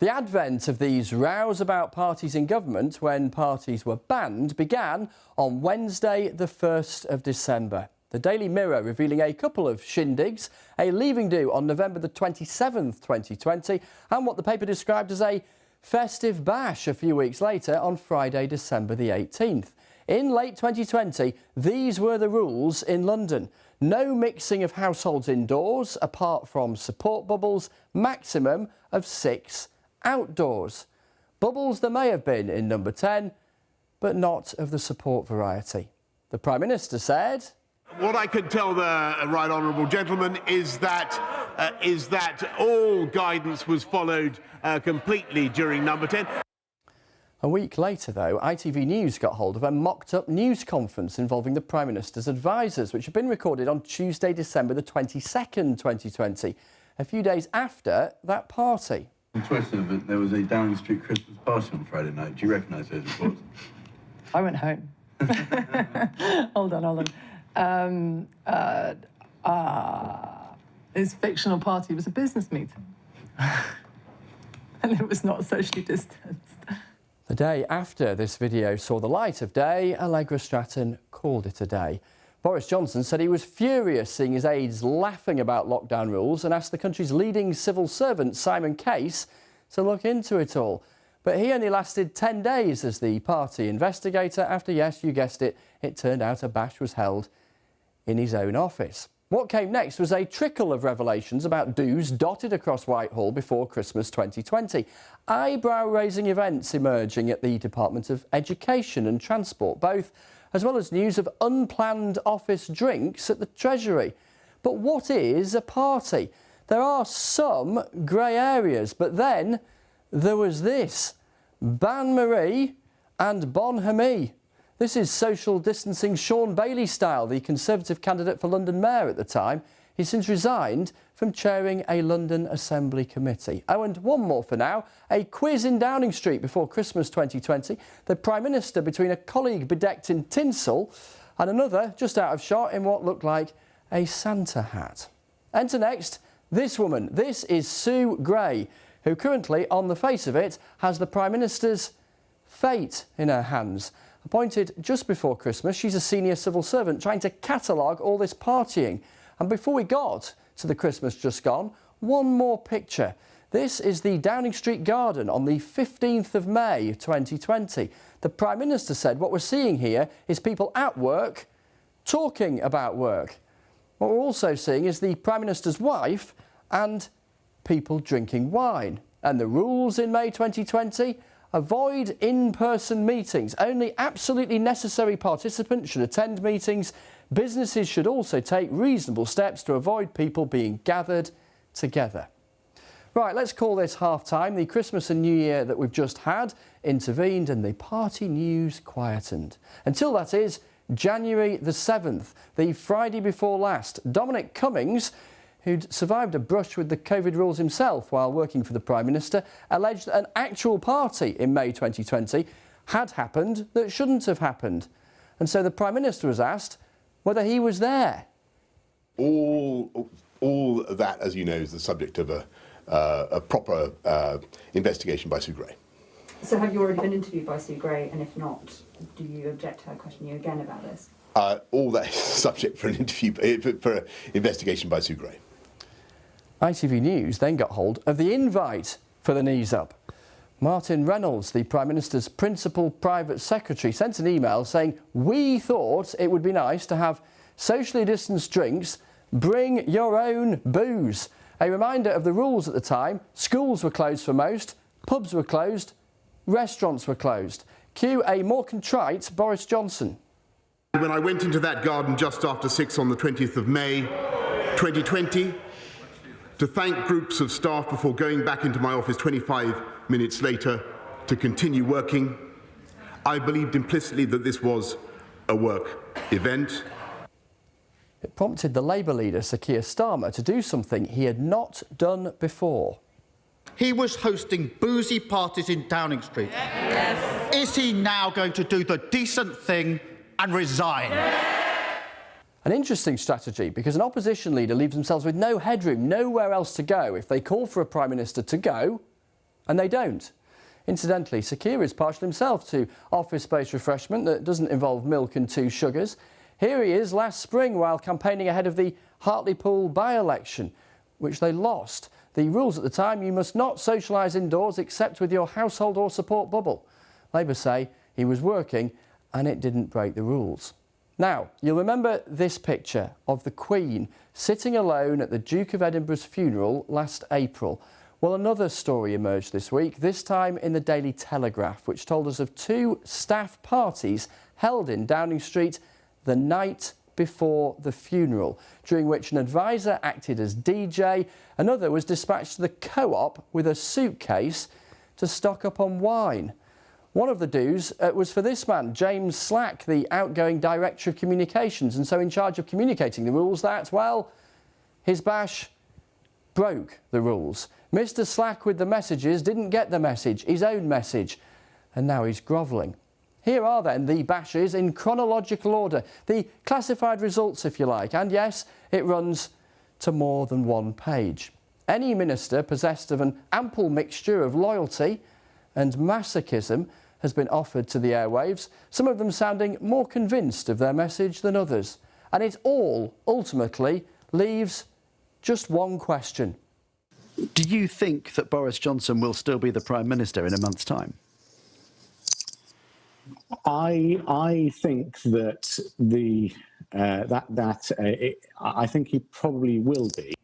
The advent of these rows about parties in government when parties were banned began on Wednesday the 1st of December. The Daily Mirror revealing a couple of shindigs, a leaving do on November the 27th, 2020 and what the paper described as a festive bash a few weeks later on Friday, December the 18th. In late 2020, these were the rules in London. No mixing of households indoors apart from support bubbles, maximum of 6 outdoors. Bubbles there may have been in number 10, but not of the support variety. The Prime Minister said, "What I can tell the right honourable gentleman is that all guidance was followed completely during number 10. A week later, though, ITV News got hold of a mocked-up news conference involving the Prime Minister's advisers, which had been recorded on Tuesday, December the 22nd, 2020, a few days after that party. On Twitter, but there was a Downing Street Christmas party on Friday night. Do you recognise those reports? I went home. Hold on. His fictional party was a business meeting. And it was not socially distanced. The day after this video saw the light of day, Allegra Stratton called it a day. Boris Johnson said he was furious seeing his aides laughing about lockdown rules and asked the country's leading civil servant, Simon Case, to look into it all. But he only lasted 10 days as the party investigator after, yes, you guessed it, it turned out a bash was held in his own office. What came next was a trickle of revelations about do's dotted across Whitehall before Christmas 2020. Eyebrow-raising events emerging at the Department of Education and Transport, both, as well as news of unplanned office drinks at the Treasury. But what is a party? There are some grey areas, but then there was this. Ban-Marie and Bonhomie. This is social distancing Sean Bailey style, the Conservative candidate for London Mayor at the time. He's since resigned from chairing a London Assembly committee. Oh, and one more for now. A quiz in Downing Street before Christmas 2020. The Prime Minister between a colleague bedecked in tinsel and another just out of shot in what looked like a Santa hat. Enter next this woman. This is Sue Gray, who currently, on the face of it, has the Prime Minister's fate in her hands. Appointed just before Christmas, she's a senior civil servant trying to catalogue all this partying. And before we got to the Christmas just gone, one more picture. This is the Downing Street Garden on the 15th of May 2020. The Prime Minister said what we're seeing here is people at work talking about work. What we're also seeing is the Prime Minister's wife and people drinking wine. And the rules in May 2020? Avoid in-person meetings. Only absolutely necessary participants should attend meetings. Businesses should also take reasonable steps to avoid people being gathered together. Right, let's call this half-time. The Christmas and New Year that we've just had intervened and the party news quietened. Until that is January the 7th, the Friday before last. Dominic Cummings, who'd survived a brush with the COVID rules himself while working for the Prime Minister, alleged that an actual party in May 2020 had happened that shouldn't have happened. And so the Prime Minister was asked whether he was there. All that, as you know, is the subject of a proper investigation by Sue Gray. So have you already been interviewed by Sue Gray, and if not, do you object to her questioning you again about this? All that is subject for an interview, for an investigation by Sue Gray. ITV News then got hold of the invite for the knees up. Martin Reynolds, the Prime Minister's principal private secretary, sent an email saying, "We thought it would be nice to have socially distanced drinks. Bring your own booze." A reminder of the rules at the time. Schools were closed for most, pubs were closed, restaurants were closed. Cue a more contrite Boris Johnson. When I went into that garden just after 6 on the 20th of May 2020 to thank groups of staff before going back into my office 25 minutes later to continue working, I believed implicitly that this was a work event. It prompted the Labour leader, Sir Keir Starmer, to do something he had not done before. He was hosting boozy parties in Downing Street. Yes. Is he now going to do the decent thing and resign? An interesting strategy, because an opposition leader leaves themselves with no headroom, nowhere else to go if they call for a Prime Minister to go and they don't. Incidentally, Sir Keir is partial himself to office-based refreshment that doesn't involve milk and 2 sugars. Here he is last spring while campaigning ahead of the Hartlepool by-election, which they lost. The rules at the time: you must not socialise indoors except with your household or support bubble. Labour say he was working and it didn't break the rules. Now, you'll remember this picture of the Queen sitting alone at the Duke of Edinburgh's funeral last April. Well, another story emerged this week, this time in the Daily Telegraph, which told us of 2 staff parties held in Downing Street the night before the funeral, during which an advisor acted as DJ, another was dispatched to the Co-op with a suitcase to stock up on wine. One of the do's was for this man, James Slack, the outgoing Director of Communications, and so in charge of communicating the rules that, well, his bash broke the rules. Mr. Slack with the messages didn't get the message, his own message, and now he's grovelling. Here are then the bashes in chronological order, the classified results if you like, and yes, it runs to more than 1 page. Any minister possessed of an ample mixture of loyalty and masochism has been offered to the airwaves, some of them sounding more convinced of their message than others. And it all ultimately leaves just one question. Do you think that Boris Johnson will still be the Prime Minister in a month's time? I think that I think he probably will be.